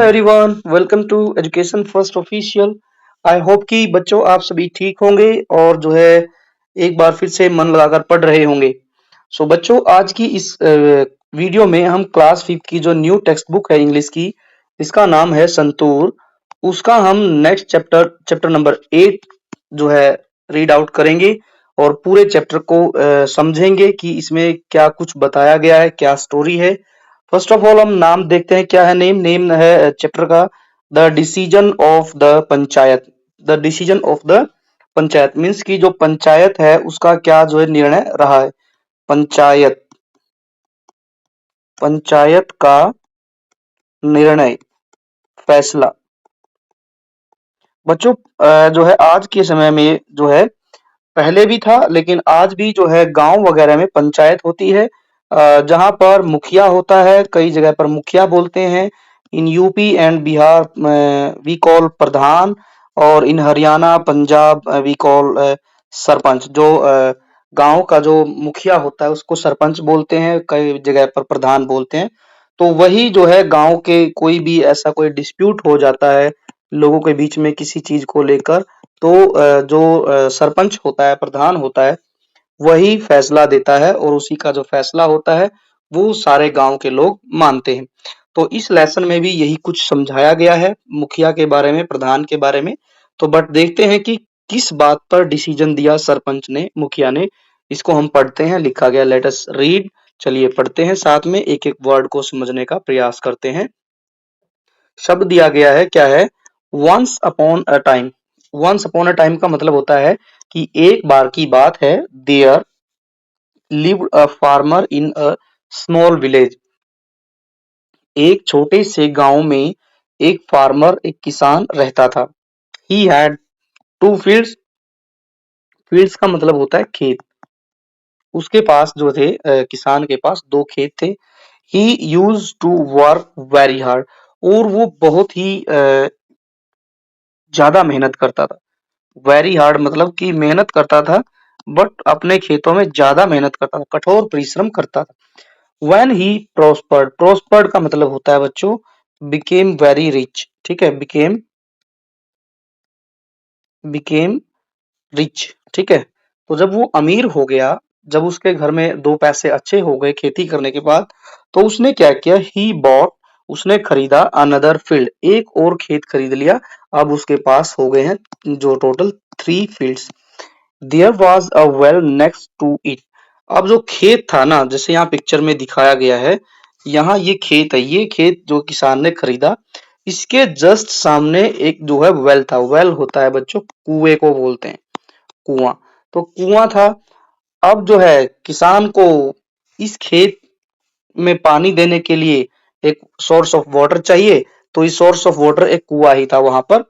Everyone, welcome to education first official. I hope कि बच्चों आप सभी ठीक होंगे और जो है एक बार फिर से मन लगाकर पढ़ रहे होंगे। बच्चों, आज की इस वीडियो में हम क्लास 5 की जो न्यू टेक्स्ट बुक है इंग्लिश की, इसका नाम है संतूर। उसका हम नेक्स्ट चैप्टर नंबर 8 जो है रीड आउट करेंगे और पूरे चैप्टर को समझेंगे कि इसमें क्या कुछ बताया गया है, क्या स्टोरी है। फर्स्ट ऑफ ऑल हम नाम देखते हैं, क्या है नेम। नेम है चैप्टर का the decision of the panchayat. The decision of the panchayat means की जो पंचायत है उसका क्या जो है निर्णय रहा है। पंचायत पंचायत का निर्णय, फैसला। बच्चों, जो है आज के समय में जो है, पहले भी था लेकिन आज भी जो है गांव वगैरह में पंचायत होती है, जहां पर मुखिया होता है। कई जगह पर मुखिया बोलते हैं। In UP and Bihar we call pradhan, और in Haryana Punjab we call sarpanch. जो गांव का जो मुखिया होता है उसको सरपंच बोलते हैं, कई जगह पर प्रधान बोलते हैं। तो वही जो है गांव के कोई भी ऐसा कोई डिस्प्यूट हो जाता है लोगों के बीच में किसी चीज को लेकर, तो जो सरपंच होता है, प्रधान होता है, वही फैसला देता है और उसी का जो फैसला होता है वो सारे गांव के लोग मानते हैं। तो इस लेसन में भी यही कुछ समझाया गया है मुखिया के बारे में, प्रधान के बारे में। तो बट देखते हैं कि किस बात पर डिसीजन दिया सरपंच ने, मुखिया ने। इसको हम पढ़ते हैं, लिखा गया, लेट अस रीड। चलिए पढ़ते हैं, साथ में एक एक वर्ड को समझने का प्रयास करते हैं। शब्द दिया गया है, क्या है? Once upon a time. Once upon a time का मतलब होता है कि एक बार की बात है। There lived a farmer in a small village. एक छोटे से गांव में एक फार्मर, एक किसान रहता था। He had two fields. Fields का मतलब होता है खेत। उसके पास जो थे, किसान के पास दो खेत थे। He used to work very hard. और वो बहुत ही ज्यादा मेहनत करता था। वेरी हार्ड मतलब कि मेहनत करता था, बट अपने खेतों में ज्यादा मेहनत करता था, कठोर परिश्रम करता था। When he prospered, prospered का मतलब होता है बच्चों became very rich। ठीक है, became rich। ठीक है, तो जब वो अमीर हो गया, जब उसके घर में दो पैसे अच्छे हो गए खेती करने के बाद, तो उसने क्या किया? ही bought, उसने खरीदा अनदर फील्ड, एक और खेत खरीद लिया। अब उसके पास हो गए हैं जो total 3 fields. There was a well next to it. अब जो खेत था ना, जैसे यहाँ पिक्चर में दिखाया गया है, यहाँ ये खेत है। ये खेत जो किसान ने खरीदा, इसके जस्ट सामने एक जो है वेल था। वेल होता है बच्चों, कुएं को बोलते हैं, कुआं। तो कुआं था। अब जो है किसान को इस खेत में पानी देने के लिए एक सोर्स ऑफ वाटर चाहिए। तो इस सोर्स ऑफ वाटर एक कुआं ही था वहां पर।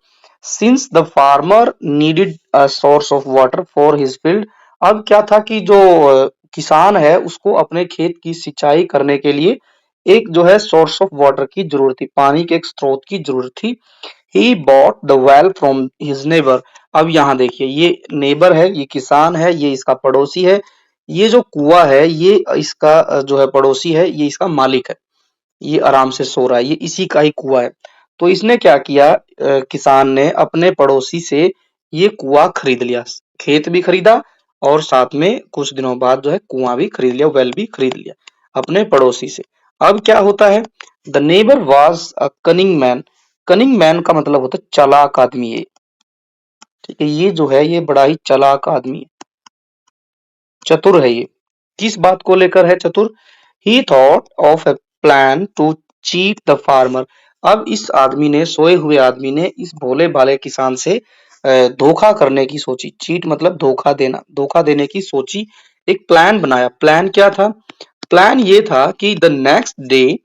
Since the farmer needed a source of water for his field. अब क्या था कि जो किसान है उसको अपने खेत की सिंचाई करने के लिए एक जो है सोर्स ऑफ वाटर की जरूरत थी, पानी के एक स्रोत की जरूरत थी। He bought the well from his neighbour. अब यहाँ देखिए, ये नेबर है, ये किसान है, ये इसका पड़ोसी है। ये जो कुआं है ये इसका जो है पड़ोसी है, ये इसका मालिक है। ये आराम से सो रहा है, ये इसी का ही कुआं है। तो इसने क्या किया, किसान ने अपने पड़ोसी से ये कुआं खरीद लिया। खेत भी खरीदा और साथ में कुछ दिनों बाद जो है कुआं भी खरीद लिया, वेल भी खरीद लिया अपने पड़ोसी से। अब क्या होता है? The neighbour was a cunning man. Cunning man का मतलब होता है चालाक आदमी। ये ठीक है, ये जो है ये बड़ा ही चालाक आदमी है, चतुर है ये। किस बात को लेकर है चतुर? He thought of a plan to cheat the farmer. अब इस आदमी ने, सोए हुए आदमी ने, इस भोले भाले किसान से धोखा करने की सोची। चीट मतलब धोखा देना, धोखा देने की सोची। एक प्लान बनाया। प्लान क्या था? प्लान ये था कि the next day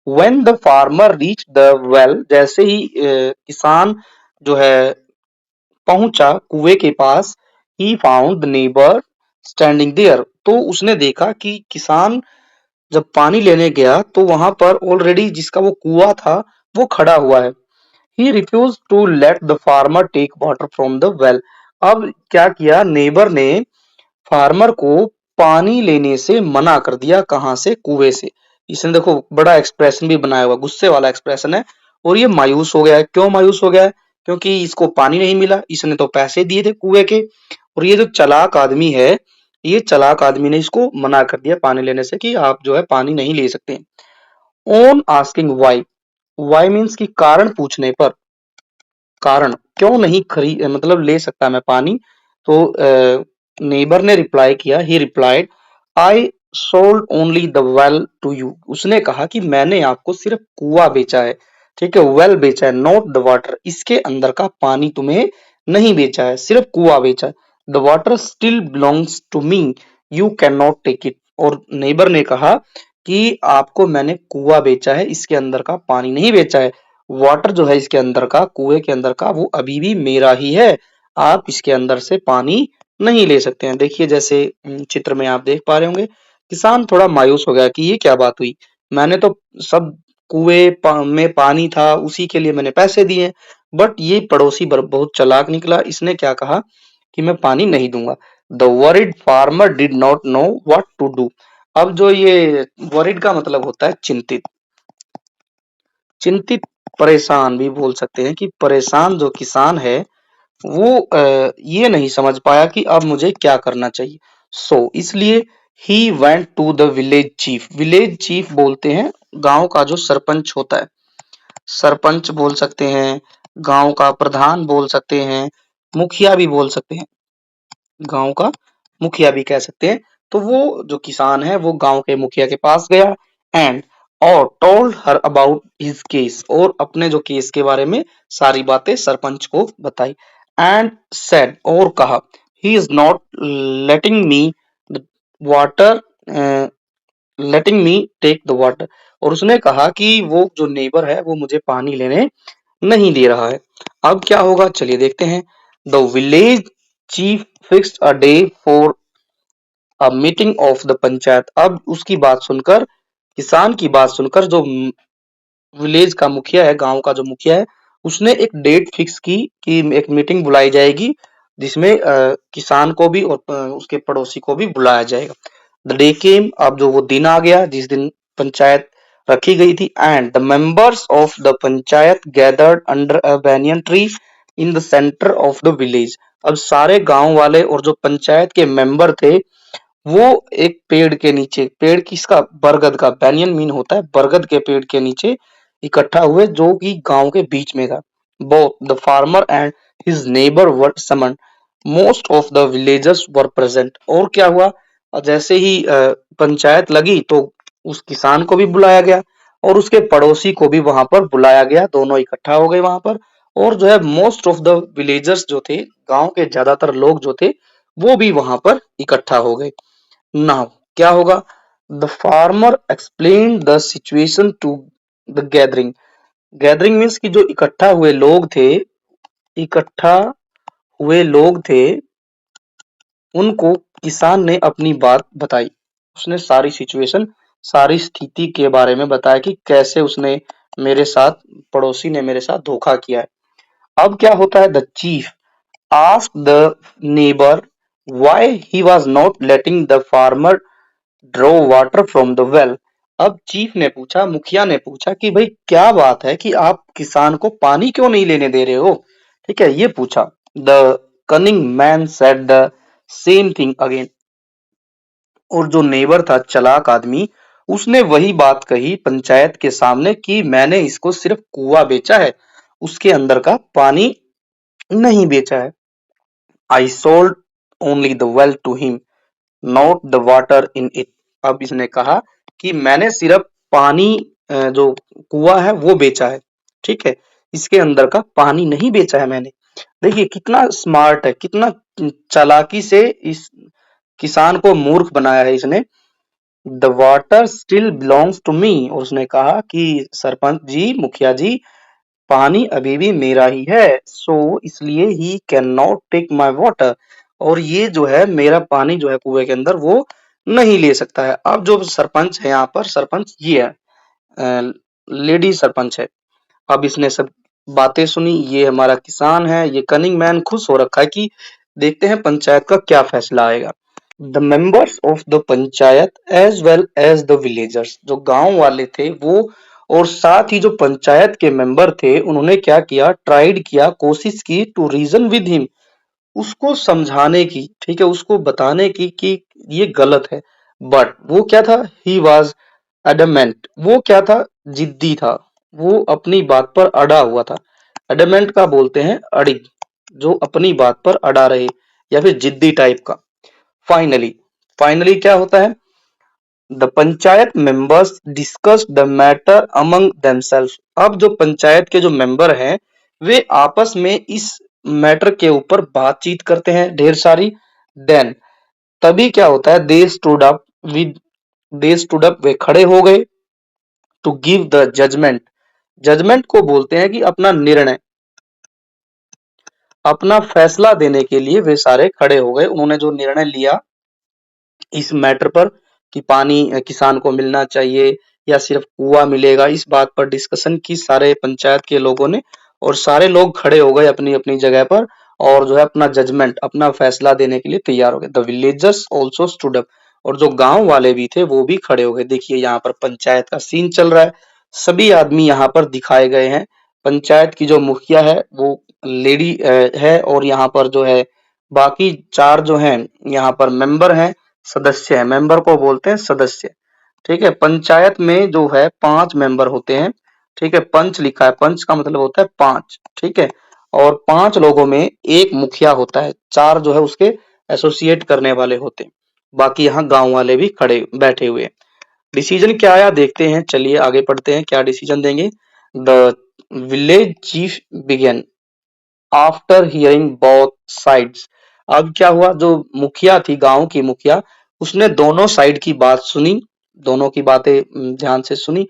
when the farmer reach the well, जैसे ही किसान जो है पहुंचा कुएं के पास, he found the neighbour standing there. तो उसने देखा कि किसान जब पानी लेने गया तो वहां पर ऑलरेडी जिसका वो कुआं था वो खड़ा हुआ है। He refuse to let the farmer take water from the well. अब क्या किया नेबर ने? फार्मर को पानी लेने से मना कर दिया। कहां से? कुएं से। इसने देखो बड़ा एक्सप्रेशन भी बनाया हुआ, गुस्से वाला एक्सप्रेशन है। और ये मायूस हो गया है। क्यों मायूस हो गया है? क्योंकि इसको पानी नहीं मिला, इसने तो पैसे दिए थे कुएं के। और ये जो चालाक आदमी है, ये चालाक आदमी ने इसको मना कर दिया पानी लेने से कि आप जो है पानी नहीं ले सकते। On asking why, why means की कारण पूछने पर, कारण क्यों नहीं मतलब ले सकता मैं पानी, तो नेबर ने रिप्लाई किया, he replied, I sold only the well to you. उसने कहा कि मैंने आपको सिर्फ कुआं बेचा है, ठीक है, वेल बेचा है, नॉट द वाटर, इसके अंदर का पानी तुम्हें नहीं बेचा है, सिर्फ कुआं बेचा है। The water still belongs to me, you can not take it. और नेबर ने कहा कि आपको मैंने कुआं बेचा है, इसके अंदर का पानी नहीं बेचा है। वाटर जो है इसके अंदर का, कुएं के अंदर का, वो अभी भी मेरा ही है, आप इसके अंदर से पानी नहीं ले सकते हैं। देखिए जैसे चित्र में आप देख पा रहे होंगे, किसान थोड़ा मायूस हो गया कि ये क्या बात हुई, मैंने तो सब में पानी था उसी के लिए मैंने पैसे दिए, बट ये पड़ोसी बहुत चालाक निकला, इसने क्या कहा कि मैं पानी नहीं दूंगा। The worried farmer did not know what to do. अब जो ये वरिड का मतलब होता है चिंतित, चिंतित, परेशान भी बोल सकते हैं, कि परेशान जो किसान है वो ये नहीं समझ पाया कि अब मुझे क्या करना चाहिए। इसलिए he went to the village chief. Village chief बोलते हैं गांव का जो सरपंच होता है, सरपंच बोल सकते हैं, गांव का प्रधान बोल सकते हैं, मुखिया भी बोल सकते हैं, गांव का मुखिया भी कह सकते हैं। तो वो जो किसान है वो गांव के मुखिया के पास गया, एंड और told her about his case, और अपने जो केस के बारे में सारी बातें सरपंच को बताई। एंड सेड, और कहा, he is not letting me water, letting me take the water. और उसने कहा कि वो जो नेबर है वो मुझे पानी लेने नहीं दे रहा है। अब क्या होगा चलिए देखते हैं। The village chief fixed a day for a meeting of the panchayat. अब उसकी बात सुनकर, किसान की बात सुनकर, जो विलेज का मुखिया है, गांव का जो मुखिया है, उसने एक डेट फिक्स की कि एक मीटिंग बुलाई जाएगी, जिसमें किसान को भी और उसके पड़ोसी को भी बुलाया जाएगा। द डे केम, अब जो वो दिन आ गया जिस दिन पंचायत रखी गई थी, and the members of the panchayat gathered under a banyan tree in the centre of the village. अब सारे गांव वाले और जो पंचायत के मेंबर थे वो एक पेड़ के नीचे, पेड़ किसका, बरगद का, बैनियन मीन होता है बरगद के पेड़ के नीचे इकट्ठा हुए, जो कि गांव के बीच में था। Both the farmer and his neighbour were summoned, most of the villagers were present. और क्या हुआ, जैसे ही पंचायत लगी तो उस किसान को भी बुलाया गया और उसके पड़ोसी को भी वहां पर बुलाया गया, दोनों इकट्ठा हो गए वहां पर। और जो है मोस्ट ऑफ द विलेजर्स जो थे, गांव के ज्यादातर लोग जो थे, वो भी वहां पर इकट्ठा हो गए। नाउ क्या होगा, the farmer explain the situation to the gathering. Gathering means कि जो इकट्ठा हुए लोग थे, उनको किसान ने अपनी बात बताई। उसने सारी सिचुएशन, सारी स्थिति के बारे में बताया कि कैसे उसने मेरे साथ, पड़ोसी ने मेरे साथ धोखा किया है। अब क्या होता है, the chief asked the neighbour why he was not letting the farmer draw water from the well. अब चीफ ने पूछा, मुखिया ने पूछा कि भाई क्या बात है कि आप किसान को पानी क्यों नहीं लेने दे रहे हो, ठीक है, ये पूछा। The cunning man said the same thing again. और जो नेबर था, चालाक आदमी, उसने वही बात कही पंचायत के सामने कि मैंने इसको सिर्फ कुआं बेचा है, उसके अंदर का पानी नहीं बेचा है। I sold only the well to him, not the water in it. अब इसने कहा कि मैंने सिर्फ पानी, जो कुआं है वो बेचा है, ठीक है, इसके अंदर का पानी नहीं बेचा है मैंने। देखिए कितना स्मार्ट है, कितना चालाकी से इस किसान को मूर्ख बनाया है इसने। The water still belongs to me, और उसने कहा कि सरपंच जी, मुखिया जी, पानी अभी भी मेरा ही है, इसलिए he can not take my water. और ये जो है मेरा पानी जो है कुएं के अंदर, वो नहीं ले सकता है। अब जो सरपंच है यहाँ पर, सरपंच ये है, लेडी सरपंच है। अब इसने सब बातें सुनी, ये हमारा किसान है, ये कनिंग मैन खुश हो रखा है कि देखते हैं पंचायत का क्या फैसला आएगा। The members of the panchayat as well as the villagers, जो गांव वाले थे वो और साथ ही जो पंचायत के मेंबर थे उन्होंने क्या किया, ट्राइड किया, कोशिश की टू रीजन विद हिम, उसको समझाने की, ठीक है, उसको बताने की कि ये गलत है। बट वो क्या था, ही वॉज एडमेंट, वो क्या था, जिद्दी था, वो अपनी बात पर अड़ा हुआ था। एडमेंट का बोलते हैं अड़ी, जो अपनी बात पर अड़ा रहे या फिर जिद्दी टाइप का। फाइनली, फाइनली क्या होता है, the panchayat members discuss the matter among themselves। अब जो पंचायत के जो मेंबर हैं वे आपस में इस मैटर के ऊपर बातचीत करते हैं ढेर सारी। देन तभी क्या होता है, दे स्टूड अप, वे खड़े हो गए, to give the judgment, judgment को बोलते हैं कि अपना निर्णय, अपना फैसला देने के लिए वे सारे खड़े हो गए। उन्होंने जो निर्णय लिया इस मैटर पर कि पानी किसान को मिलना चाहिए या सिर्फ कुआं मिलेगा, इस बात पर डिस्कशन की सारे पंचायत के लोगों ने, और सारे लोग खड़े हो गए अपनी अपनी जगह पर और जो है अपना जजमेंट, अपना फैसला देने के लिए तैयार हो गए। The villagers also stood up, और जो गांव वाले भी थे वो भी खड़े हो गए। देखिए यहाँ पर पंचायत का सीन चल रहा है, सभी आदमी यहाँ पर दिखाए गए हैं। पंचायत की जो मुखिया है वो लेडी है, और यहाँ पर जो है बाकी चार जो हैं यहाँ पर मेंबर हैं, सदस्य है, मेंबर को बोलते हैं सदस्य। ठीक है, पंचायत में जो है 5 मेंबर होते हैं। ठीक है, पंच लिखा है, पंच का मतलब होता है 5। ठीक है, और 5 लोगों में एक मुखिया होता है, 4 जो है उसके एसोसिएट करने वाले होते हैं, बाकी यहाँ गांव वाले भी खड़े बैठे हुए हैं। डिसीजन क्या आया देखते हैं, चलिए आगे पढ़ते हैं क्या डिसीजन देंगे। The village chief began after hearing both sides. अब क्या हुआ, जो मुखिया थी, गांव की मुखिया, उसने दोनों साइड की बात सुनी, दोनों की बातें ध्यान से सुनी,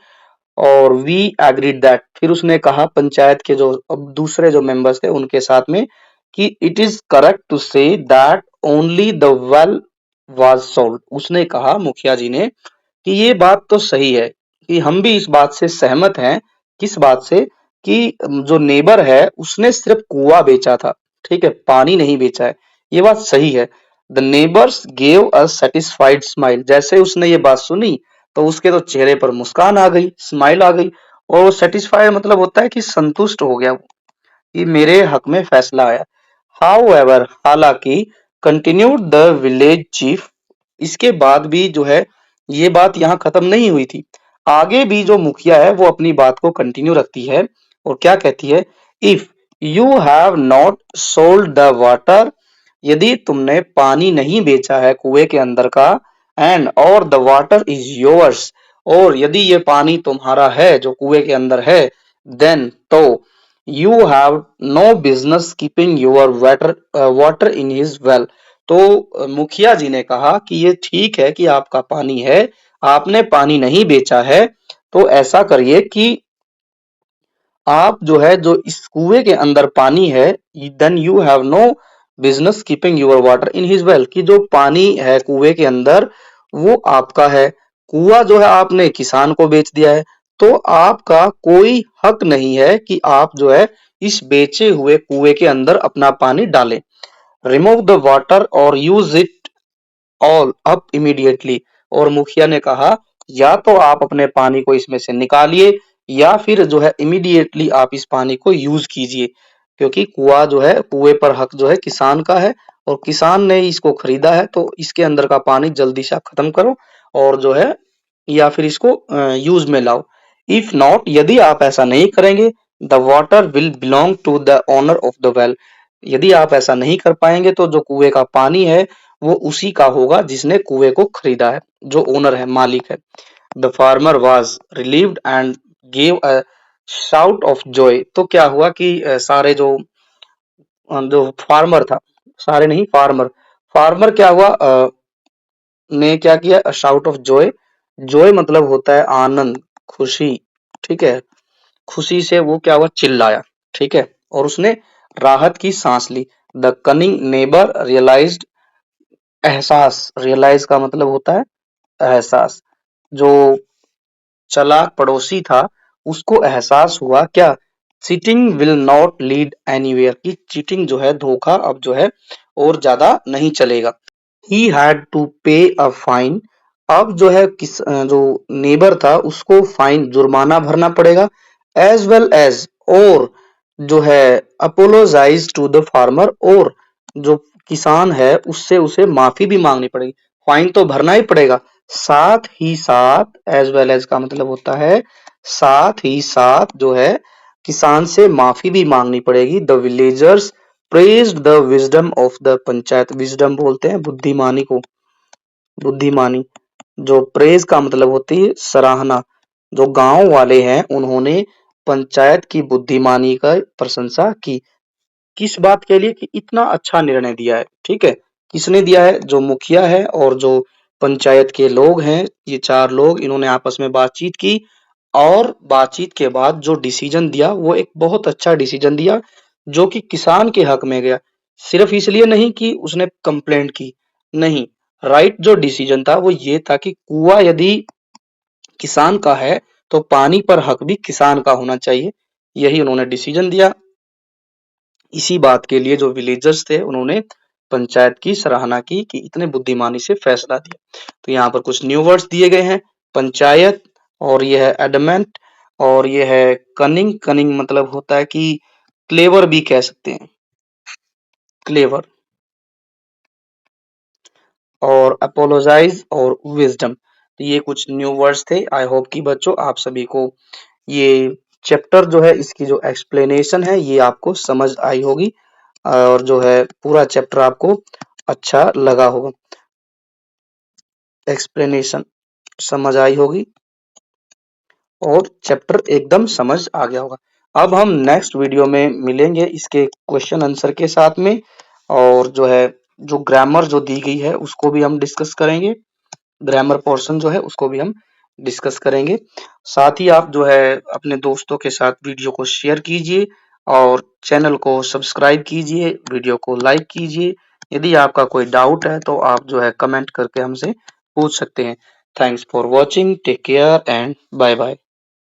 और वी एग्रीड दैट, फिर उसने कहा पंचायत के जो अब दूसरे जो मेंबर्स थे उनके साथ में कि it is correct to say that only the well was sold. उसने कहा, मुखिया जी ने, कि ये बात तो सही है, कि हम भी इस बात से सहमत हैं, किस बात से, कि जो नेबर है उसने सिर्फ कुआं बेचा था, ठीक है, पानी नहीं बेचा है, ये बात सही है। The neighbours gave a satisfied smile, जैसे उसने ये बात सुनी तो उसके तो चेहरे पर मुस्कान आ गई, स्माइल आ गई, और सेटिस्फाइड मतलब होता है कि संतुष्ट हो गया, कि मेरे हक में फैसला आया। हाउएवर, हालांकि, कंटिन्यूड द विलेज चीफ, इसके बाद भी जो है ये बात यहाँ खत्म नहीं हुई थी, आगे भी जो मुखिया है वो अपनी बात को कंटिन्यू रखती है और क्या कहती है, if you have not sold the water, यदि तुमने पानी नहीं बेचा है कुएं के अंदर का, एंड और द वाटर इज योर्स, और यदि ये पानी तुम्हारा है जो कुएं के अंदर है, देन तो you have no business keeping your water in his well. तो मुखिया जी ने कहा कि ये ठीक है कि आपका पानी है, आपने पानी नहीं बेचा है, तो ऐसा करिए कि आप जो है जो इस कुएं के अंदर पानी है, then you have no business keeping your water in his well, कि जो पानी है कुएं के अंदर वो आपका है, कुआं जो है आपने किसान को बेच दिया है, तो आपका कोई हक नहीं है कि आप जो है इस बेचे हुए कुएं के अंदर अपना पानी डालें। रिमूव द वाटर और use it all up immediately, और मुखिया ने कहा या तो आप अपने पानी को इसमें से निकालिए या फिर जो है इमीडिएटली आप इस पानी को यूज कीजिए, क्योंकि कुआं जो है, कुएं पर हक जो है किसान का है और किसान ने इसको खरीदा है, तो इसके अंदर का पानी जल्दी से आप खत्म करो और जो है या फिर इसको यूज में लाओ। इफ नॉट, यदि आप ऐसा नहीं करेंगे, the water will belong to the owner of the well, यदि आप ऐसा नहीं कर पाएंगे तो जो कुएं का पानी है वो उसी का होगा जिसने कुएं को खरीदा है, जो ओनर है, मालिक है। The farmer was relieved and gave a shout of Joy. तो क्या हुआ कि सारे जो फार्मर था, सारे नहीं, फार्मर, फार्मर क्या हुआ, ने क्या किया, शाउट ऑफ जॉय, जॉय मतलब होता है आनंद, खुशी, ठीक है, खुशी से वो क्या हुआ, चिल्लाया, ठीक है, और उसने राहत की सांस ली। द कनिंग नेबर रियलाइज्ड, एहसास, रियलाइज का मतलब होता है एहसास, जो चालाक पड़ोसी था उसको एहसास हुआ क्या, cheating will not lead anywhere, की चीटिंग जो है, धोखा अब जो है और ज्यादा नहीं चलेगा। ही हैड टू पे अ फाइन, अब जो है जो नेबर था उसको फाइन जुर्माना भरना पड़ेगा, एज वेल एज, और जो है अपोलोजाइज टू द फार्मर, और जो किसान है उससे उसे माफी भी मांगनी पड़ेगी। फाइन तो भरना ही पड़ेगा, साथ ही साथ, एज वेल एज का मतलब होता है साथ ही साथ जो है किसान से माफी भी मांगनी पड़ेगी। The villagers praised the wisdom of the panchayat, wisdom बोलते हैं बुद्धिमानी को, बुद्धिमानी, जो प्रेज का मतलब होती है सराहना। जो गांव वाले हैं उन्होंने पंचायत की बुद्धिमानी का प्रशंसा की। किस बात के लिए? कि इतना अच्छा निर्णय दिया है। ठीक है, किसने दिया है? जो मुखिया है और जो पंचायत के लोग हैं, ये चार लोग, इन्होंने आपस में बातचीत की, और बातचीत के बाद जो डिसीजन दिया वो एक बहुत अच्छा डिसीजन दिया, जो कि किसान के हक में गया। सिर्फ इसलिए नहीं कि उसने कंप्लेंट की, नहीं, राइट जो डिसीजन था वो ये था कि कुआं यदि किसान का है तो पानी पर हक भी किसान का होना चाहिए। यही उन्होंने डिसीजन दिया। इसी बात के लिए जो विलेजर्स थे उन्होंने पंचायत की सराहना की कि इतने बुद्धिमानी से फैसला दिया। तो यहाँ पर कुछ न्यू वर्ड्स दिए गए हैं, पंचायत, और यह है एडमेंट, और यह है कनिंग। कनिंग मतलब होता है कि क्लेवर भी कह सकते हैं, क्लेवर, और अपोलोजाइज और विजडम। तो ये कुछ न्यू वर्ड्स थे। आई होप कि बच्चों आप सभी को ये चैप्टर जो है इसकी जो एक्सप्लेनेशन है ये आपको समझ आई होगी, और जो है पूरा चैप्टर आपको अच्छा लगा होगा, एक्सप्लेनेशन समझ आई होगी, और चैप्टर एकदम समझ आ गया होगा। अब हम नेक्स्ट वीडियो में मिलेंगे इसके क्वेश्चन आंसर के साथ में, और जो है जो ग्रामर जो दी गई है उसको भी हम डिस्कस करेंगे, ग्रामर पोर्शन जो है उसको भी हम डिस्कस करेंगे। साथ ही आप जो है अपने दोस्तों के साथ वीडियो को शेयर कीजिए, और चैनल को सब्सक्राइब कीजिए, वीडियो को लाइक कीजिए। यदि आपका कोई डाउट है तो आप जो है कमेंट करके हमसे पूछ सकते हैं। Thanks for watching, take care and bye bye.